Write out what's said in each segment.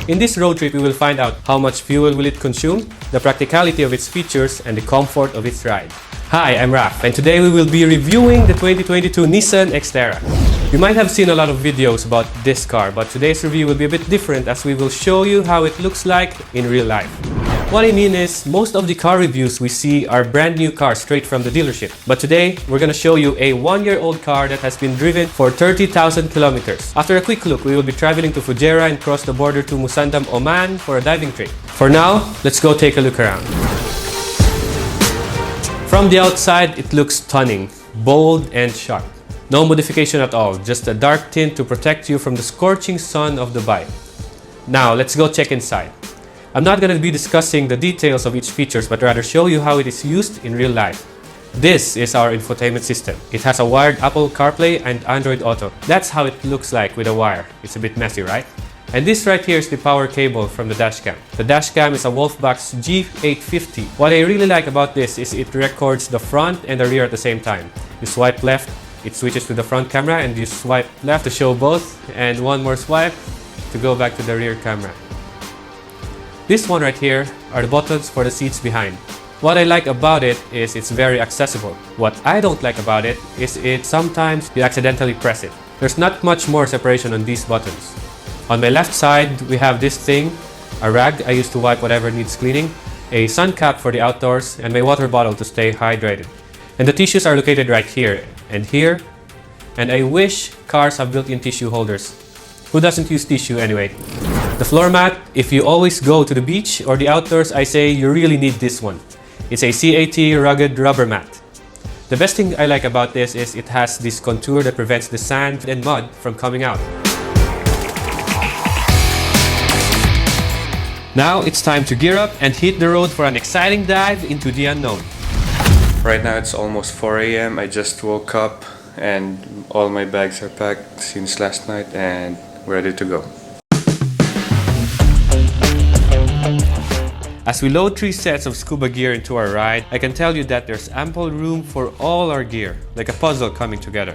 In this road trip, we will find out how much fuel will it consume, the practicality of its features, and the comfort of its ride. Hi, I'm Raph, and today we will be reviewing the 2022 Nissan Xterra. You might have seen a lot of videos about this car, but today's review will be a bit different as we will show you how it looks like in real life. What I mean is, most of the car reviews we see are brand new cars straight from the dealership. But today, we're gonna show you a 1-year-old car that has been driven for 30,000 kilometers. After a quick look, we will be traveling to Fujairah and cross the border to Musandam, Oman for a diving trip. For now, let's go take a look around. From the outside, it looks stunning, bold and sharp. No modification at all, just a dark tint to protect you from the scorching sun of Dubai. Now, let's go check inside. I'm not going to be discussing the details of each features, but rather show you how it is used in real life. This is our infotainment system. It has a wired Apple CarPlay and Android Auto. That's how it looks like with a wire. It's a bit messy, right? And this right here is the power cable from the dashcam. The dashcam is a Wolfbox G850. What I really like about this is it records the front and the rear at the same time. You swipe left, it switches to the front camera, and you swipe left to show both, and one more swipe to go back to the rear camera. This one right here are the buttons for the seats behind. What I like about it is it's very accessible. What I don't like about it is sometimes you accidentally press it. There's not much more separation on these buttons. On my left side, we have this thing, a rag I use to wipe whatever needs cleaning, a sun cap for the outdoors, and my water bottle to stay hydrated. And the tissues are located right here and here. And I wish cars have built-in tissue holders. Who doesn't use tissue anyway? The floor mat, if you always go to the beach or the outdoors, I say you really need this one. It's a CAT rugged rubber mat. The best thing I like about this is it has this contour that prevents the sand and mud from coming out. Now it's time to gear up and hit the road for an exciting dive into the unknown. Right now it's almost 4 a.m. I just woke up and all my bags are packed since last night and we're ready to go. As we load 3 sets of scuba gear into our ride, I can tell you that there's ample room for all our gear, like a puzzle coming together.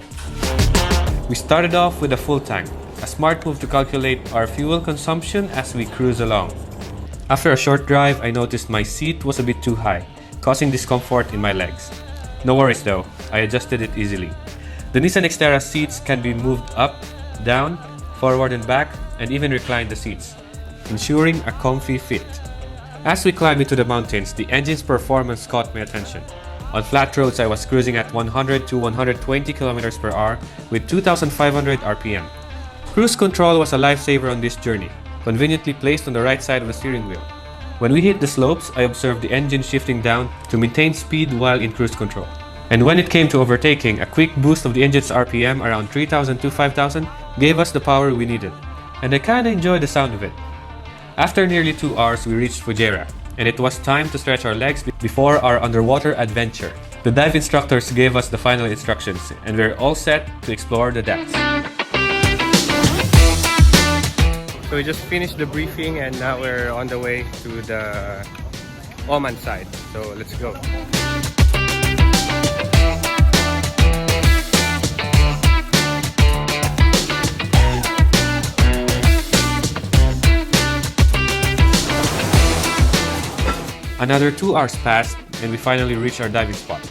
We started off with a full tank, a smart move to calculate our fuel consumption as we cruise along. After a short drive, I noticed my seat was a bit too high, causing discomfort in my legs. No worries though, I adjusted it easily. The Nissan Xterra seats can be moved up, down, forward and back, and even recline the seats, ensuring a comfy fit. As we climb into the mountains, the engine's performance caught my attention. On flat roads, I was cruising at 100 to 120 km per hour with 2,500 RPM. Cruise control was a lifesaver on this journey, conveniently placed on the right side of the steering wheel. When we hit the slopes, I observed the engine shifting down to maintain speed while in cruise control. And when it came to overtaking, a quick boost of the engine's RPM around 3,000 to 5,000 gave us the power we needed. And I kinda enjoyed the sound of it. After nearly 2 hours, we reached Fujairah, and it was time to stretch our legs before our underwater adventure. The dive instructors gave us the final instructions, and we're all set to explore the depths. So we just finished the briefing, and now we're on the way to the Oman side. So let's go. Another 2 hours passed and we finally reached our diving spot.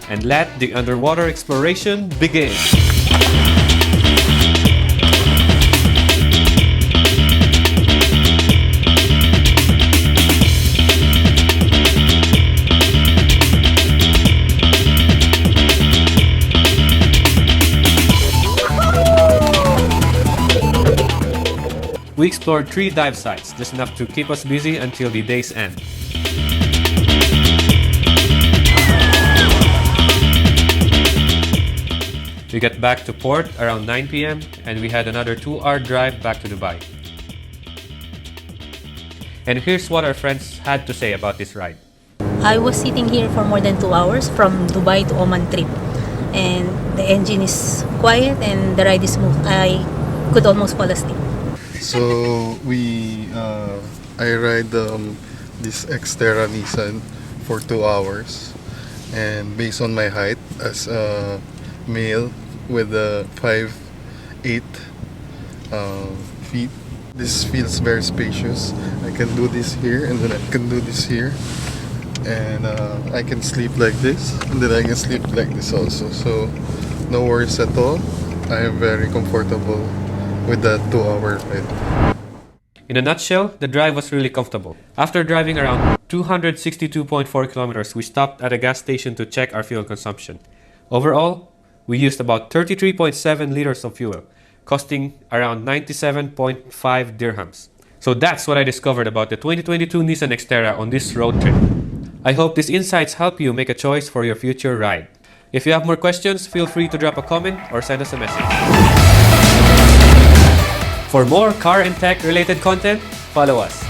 And let the underwater exploration begin! We explored 3 dive sites, just enough to keep us busy until the day's end. We got back to port around 9 p.m. and we had another 2-hour drive back to Dubai. And here's what our friends had to say about this ride. I was sitting here for more than 2 hours from Dubai to Oman trip, and the engine is quiet and the ride is smooth. I could almost fall asleep. So I ride this Xterra Nissan for 2 hours, and based on my height as a male with 5'8" feet, This feels very spacious. I can do this here and then I can do this here. And I can sleep like this and then I can sleep like this also. So no worries at all. I am very comfortable with that 2-hour ride. In a nutshell, the drive was really comfortable. After driving around 262.4 kilometers, we stopped at a gas station to check our fuel consumption. Overall, we used about 33.7 liters of fuel, costing around 97.5 dirhams. So that's what I discovered about the 2022 Nissan Xterra on this road trip. I hope these insights help you make a choice for your future ride. If you have more questions, feel free to drop a comment or send us a message. For more car and tech related content, follow us.